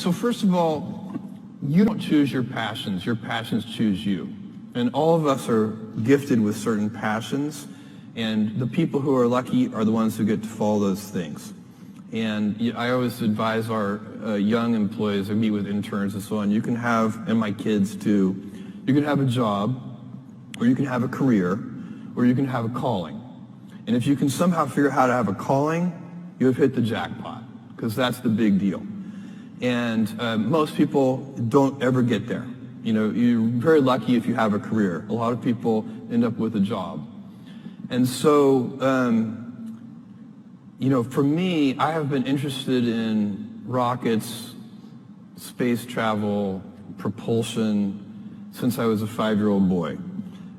so first of all, you don't choose your passions choose you. And all of us are gifted with certain passions, and the people who are lucky are the ones who get to follow those things. And I always advise our young employees, I meet with interns and so on, you can have, and my kids too, you can have a job, or you can have a career, or you can have a calling. And if you can somehow figure out how to have a calling, you have hit the jackpot, because that's the big deal. And most people don't ever get there. You know, you're very lucky if you have a career. A lot of people end up with a job. And so, you know, for me, I have been interested in rockets, space travel, propulsion since I was a 5-year-old boy.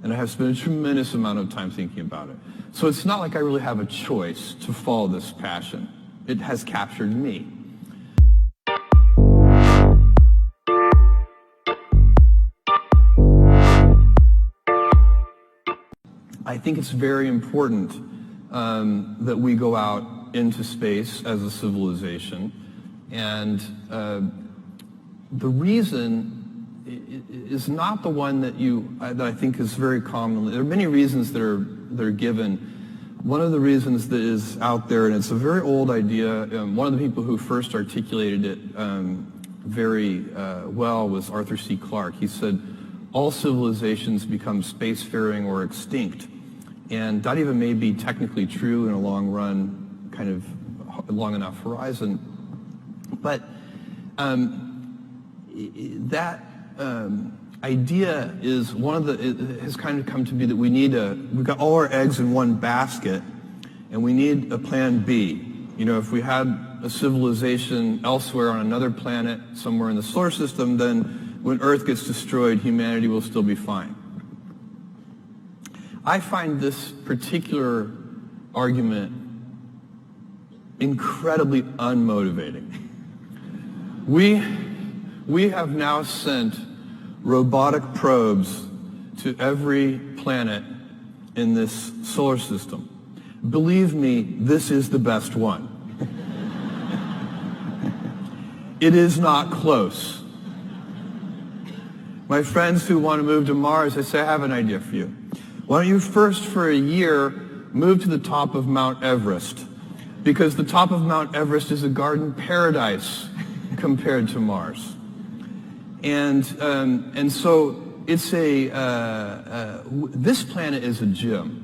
And I have spent a tremendous amount of time thinking about it. So it's not like I really have a choice to follow this passion. It has captured me. I think it's very important that we go out into space as a civilization. And the reason is not the one that I think is very common. There are many reasons that are given. One of the reasons that is out there, and it's a very old idea, one of the people who first articulated it very well was Arthur C. Clarke. He said, all civilizations become spacefaring or extinct. And that even may be technically true in a long run, kind of long enough horizon. But that idea is it has kind of come to be that we've got all our eggs in one basket, and we need a plan B. You know, if we had a civilization elsewhere on another planet, somewhere in the solar system, then when Earth gets destroyed, humanity will still be fine. I find this particular argument incredibly unmotivating. We have now sent robotic probes to every planet in this solar system. Believe me, this is the best one. It is not close. My friends who want to move to Mars, I say, I have an idea for you. Why don't you first, for a year, move to the top of Mount Everest? Because the top of Mount Everest is a garden paradise compared to Mars. And so it's this planet is a gem.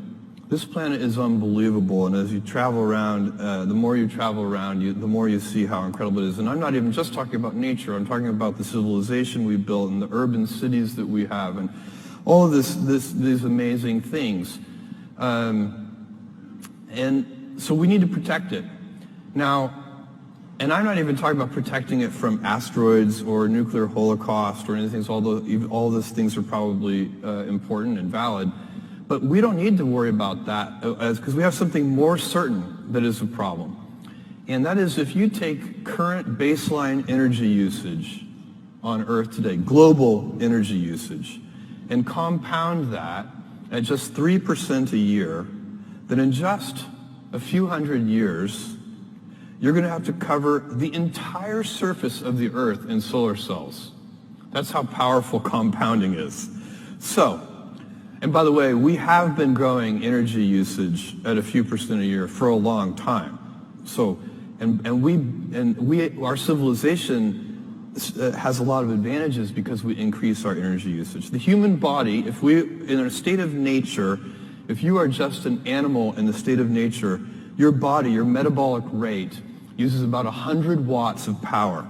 This planet is unbelievable, and as you travel around, the more you travel around, the more you see how incredible it is. And I'm not even just talking about nature. I'm talking about the civilization we built and the urban cities that we have, and all of these amazing things. And so we need to protect it. Now, and I'm not even talking about protecting it from asteroids or nuclear holocaust or anything, although all those things are probably important and valid. But we don't need to worry about that because we have something more certain that is a problem. And that is, if you take current baseline energy usage on Earth today, global energy usage, and compound that at just 3% a year, then in just a few hundred years, you're going to have to cover the entire surface of the Earth in solar cells. That's how powerful compounding is. So, and by the way, we have been growing energy usage at a few percent a year for a long time. So, our civilization has a lot of advantages because we increase our energy usage. The human body, in a state of nature, if you are just an animal in the state of nature, your body, your metabolic rate, uses about 100 watts of power.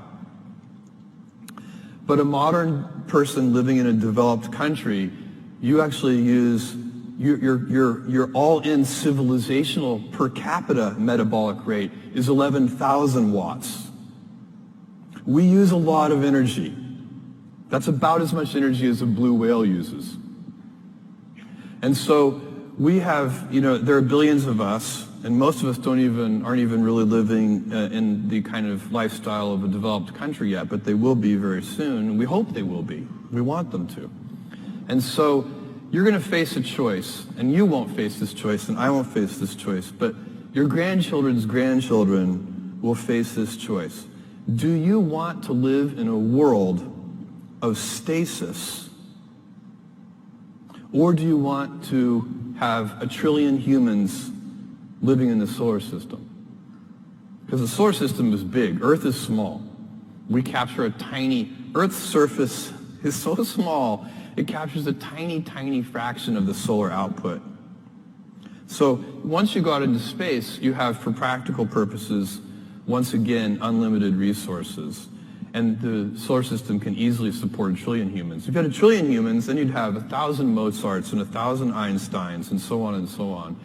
But a modern person living in a developed country, you actually use your all-in civilizational per capita metabolic rate is 11,000 watts. We use a lot of energy. That's about as much energy as a blue whale uses. And so we have, there are billions of us, and most of us aren't even really living in the kind of lifestyle of a developed country yet, but they will be very soon. We hope they will be. We want them to. And so you're going to face a choice, and you won't face this choice, and I won't face this choice, but your grandchildren's grandchildren will face this choice. Do you want to live in a world of stasis? Or do you want to have 1 trillion humans living in the solar system? Because the solar system is big. Earth is small. We capture a tiny, Earth's surface is so small, it captures a tiny, tiny fraction of the solar output. So once you go out into space, you have, for practical purposes, once again, unlimited resources. And the solar system can easily support 1 trillion humans. If you had 1 trillion humans, then you'd have 1,000 Mozarts and 1,000 Einsteins and so on and so on.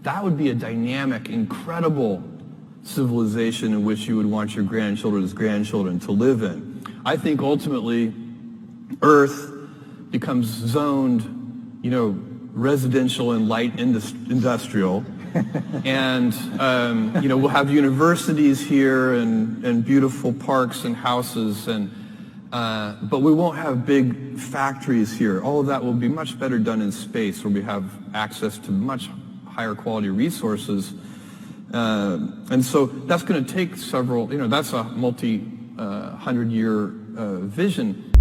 That would be a dynamic, incredible civilization in which you would want your grandchildren's grandchildren to live in. I think ultimately Earth becomes zoned, residential and light industrial, and we'll have universities here and beautiful parks and houses, but we won't have big factories here. All of that will be much better done in space, where we have access to much higher quality resources. And so that's going to take several, that's a multi-100-year vision.